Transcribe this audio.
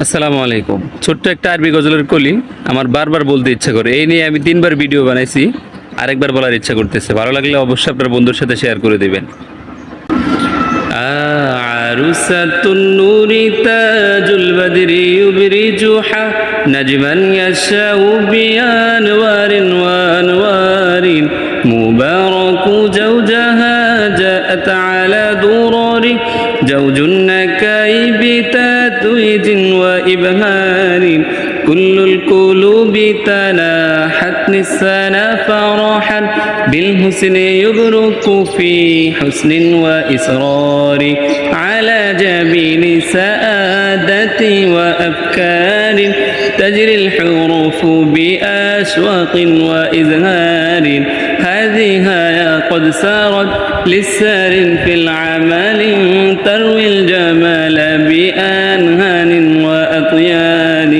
আসসালামু আলাইকুম। ছোট্ট একটা আরবি গজলের কলি আমার বারবার বলতে ইচ্ছা করে, এই নিয়ে আমি 3বার ভিডিও বানাইছি, আরেকবার বলার ইচ্ছা করতেছে। ভালো লাগলে অবশ্যই আপনার বন্ধুর সাথে শেয়ার করে দেবেন। আরুসাতুন নূরি তাজুল বদরি ইউবরিজুহা নাজমান ইয়াশাউ বিআনওয়ারিন ওয়া আনওয়ারিন মুবারাকু জাওজাহা জাআত আলা দুরারি জাওজুন নাকাইবি তাতউইজিন ওয়া ইবহারিন كل القلوب تلاحت نسانا فرحا بالحسن يبرك في حسن وإسرار على جبين سآدة وأفكار تجري الحروف بأشواق وإزهار هذه قد سارت للسار في العمل تروي الجمال بأنهان وأطيان